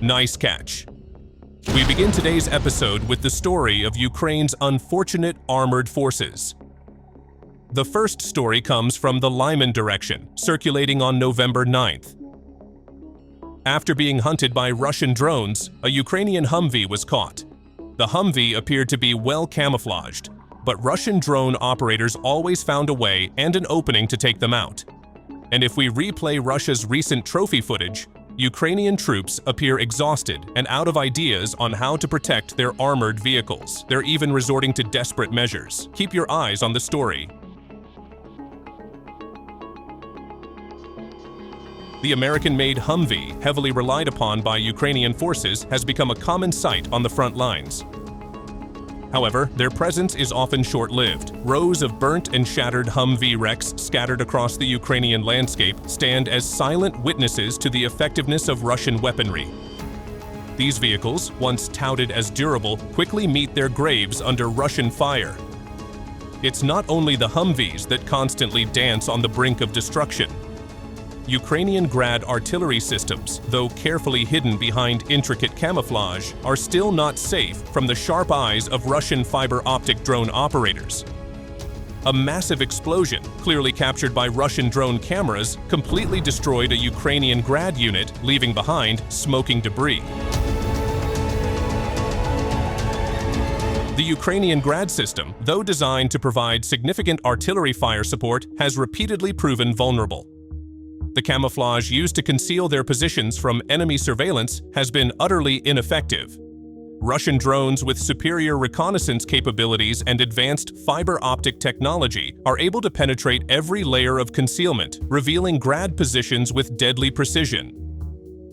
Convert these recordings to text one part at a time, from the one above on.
Nice catch. We begin today's episode with the story of Ukraine's unfortunate armored forces. The first story comes from the Lyman direction, circulating on November 9th. After being hunted by Russian drones, a Ukrainian Humvee was caught. The Humvee appeared to be well camouflaged, but Russian drone operators always found a way and an opening to take them out. And if we replay Russia's recent trophy footage, Ukrainian troops appear exhausted and out of ideas on how to protect their armored vehicles. They're even resorting to desperate measures. Keep your eyes on the story. The American-made Humvee, heavily relied upon by Ukrainian forces, has become a common sight on the front lines. However, their presence is often short-lived. Rows of burnt and shattered Humvee wrecks scattered across the Ukrainian landscape stand as silent witnesses to the effectiveness of Russian weaponry. These vehicles, once touted as durable, quickly meet their graves under Russian fire. It's not only the Humvees that constantly dance on the brink of destruction. Ukrainian Grad artillery systems, though carefully hidden behind intricate camouflage, are still not safe from the sharp eyes of Russian fiber-optic drone operators. A massive explosion, clearly captured by Russian drone cameras, completely destroyed a Ukrainian Grad unit, leaving behind smoking debris. The Ukrainian Grad system, though designed to provide significant artillery fire support, has repeatedly proven vulnerable. The camouflage used to conceal their positions from enemy surveillance has been utterly ineffective. Russian drones with superior reconnaissance capabilities and advanced fiber-optic technology are able to penetrate every layer of concealment, revealing Grad positions with deadly precision.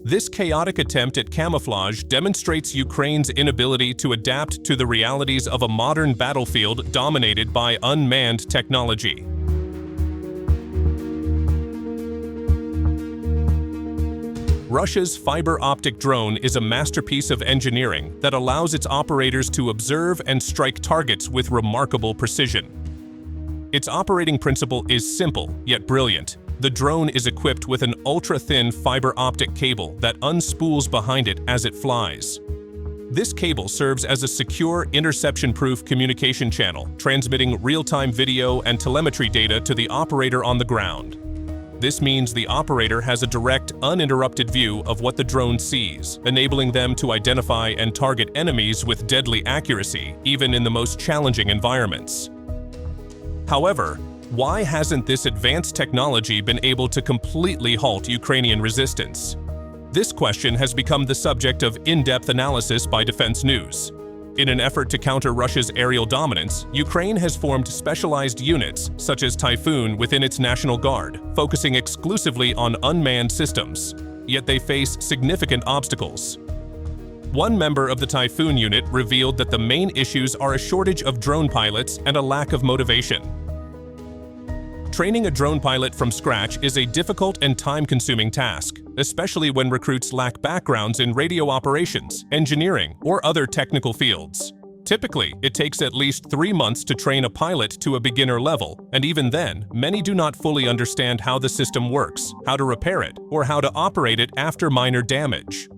This chaotic attempt at camouflage demonstrates Ukraine's inability to adapt to the realities of a modern battlefield dominated by unmanned technology. Russia's fiber-optic drone is a masterpiece of engineering that allows its operators to observe and strike targets with remarkable precision. Its operating principle is simple, yet brilliant. The drone is equipped with an ultra-thin fiber-optic cable that unspools behind it as it flies. This cable serves as a secure, interception-proof communication channel, transmitting real-time video and telemetry data to the operator on the ground. This means the operator has a direct, uninterrupted view of what the drone sees, enabling them to identify and target enemies with deadly accuracy, even in the most challenging environments. However, why hasn't this advanced technology been able to completely halt Ukrainian resistance? This question has become the subject of in-depth analysis by Defense News. In an effort to counter Russia's aerial dominance, Ukraine has formed specialized units, such as Typhoon, within its National Guard, focusing exclusively on unmanned systems. Yet they face significant obstacles. One member of the Typhoon unit revealed that the main issues are a shortage of drone pilots and a lack of motivation. Training a drone pilot from scratch is a difficult and time-consuming task, especially when recruits lack backgrounds in radio operations, engineering, or other technical fields. Typically, it takes at least 3 months to train a pilot to a beginner level, and even then, many do not fully understand how the system works, how to repair it, or how to operate it after minor damage.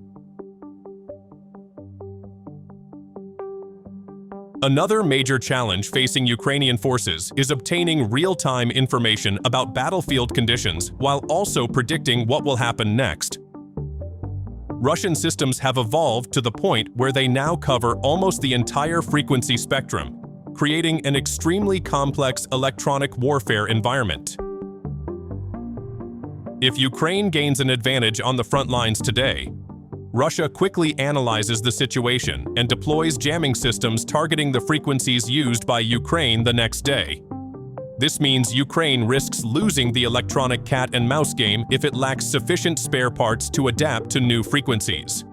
Another major challenge facing Ukrainian forces is obtaining real-time information about battlefield conditions while also predicting what will happen next. Russian systems have evolved to the point where they now cover almost the entire frequency spectrum, creating an extremely complex electronic warfare environment. If Ukraine gains an advantage on the front lines today, Russia quickly analyzes the situation and deploys jamming systems targeting the frequencies used by Ukraine the next day. This means Ukraine risks losing the electronic cat-and-mouse game if it lacks sufficient spare parts to adapt to new frequencies.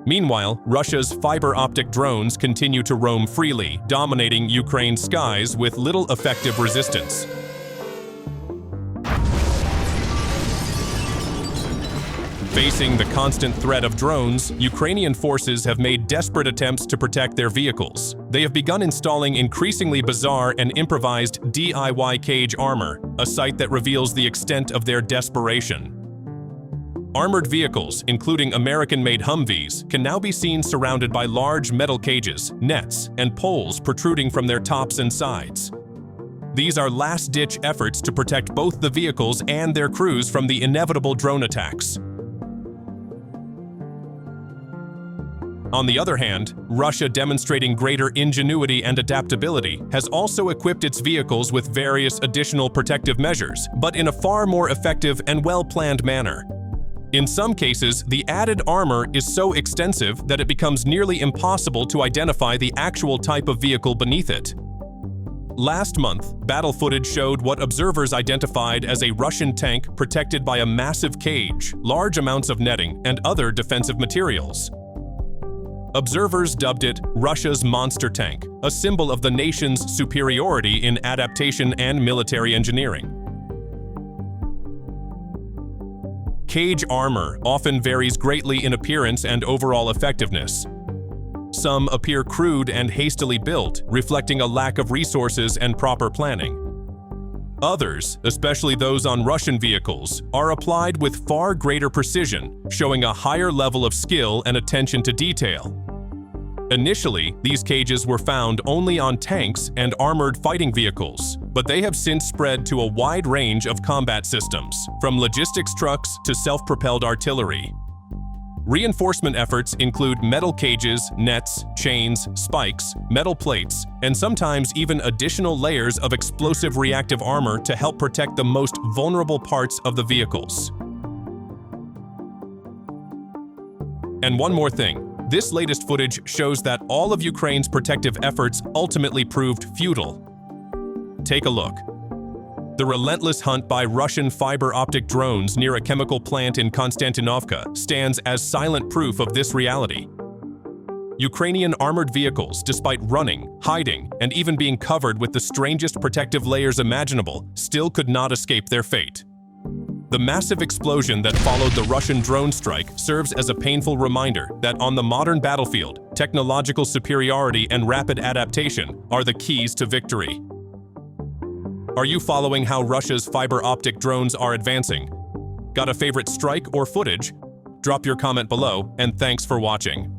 Meanwhile, Russia's fiber-optic drones continue to roam freely, dominating Ukraine's skies with little effective resistance. Facing the constant threat of drones, Ukrainian forces have made desperate attempts to protect their vehicles. They have begun installing increasingly bizarre and improvised DIY cage armor, a sight that reveals the extent of their desperation. Armored vehicles, including American-made Humvees, can now be seen surrounded by large metal cages, nets, and poles protruding from their tops and sides. These are last-ditch efforts to protect both the vehicles and their crews from the inevitable drone attacks. On the other hand, Russia, demonstrating greater ingenuity and adaptability, has also equipped its vehicles with various additional protective measures, but in a far more effective and well-planned manner. In some cases, the added armor is so extensive that it becomes nearly impossible to identify the actual type of vehicle beneath it. Last month, battle footage showed what observers identified as a Russian tank protected by a massive cage, large amounts of netting, and other defensive materials. Observers dubbed it Russia's monster tank, a symbol of the nation's superiority in adaptation and military engineering. Cage armor often varies greatly in appearance and overall effectiveness. Some appear crude and hastily built, reflecting a lack of resources and proper planning. Others, especially those on Russian vehicles, are applied with far greater precision, showing a higher level of skill and attention to detail. Initially, these cages were found only on tanks and armored fighting vehicles, but they have since spread to a wide range of combat systems, from logistics trucks to self-propelled artillery. Reinforcement efforts include metal cages, nets, chains, spikes, metal plates, and sometimes even additional layers of explosive reactive armor to help protect the most vulnerable parts of the vehicles. And one more thing. This latest footage shows that all of Ukraine's protective efforts ultimately proved futile. Take a look. The relentless hunt by Russian fiber-optic drones near a chemical plant in Konstantinovka stands as silent proof of this reality. Ukrainian armored vehicles, despite running, hiding, and even being covered with the strangest protective layers imaginable, still could not escape their fate. The massive explosion that followed the Russian drone strike serves as a painful reminder that on the modern battlefield, technological superiority and rapid adaptation are the keys to victory. Are you following how Russia's fiber-optic drones are advancing? Got a favorite strike or footage? Drop your comment below, and thanks for watching.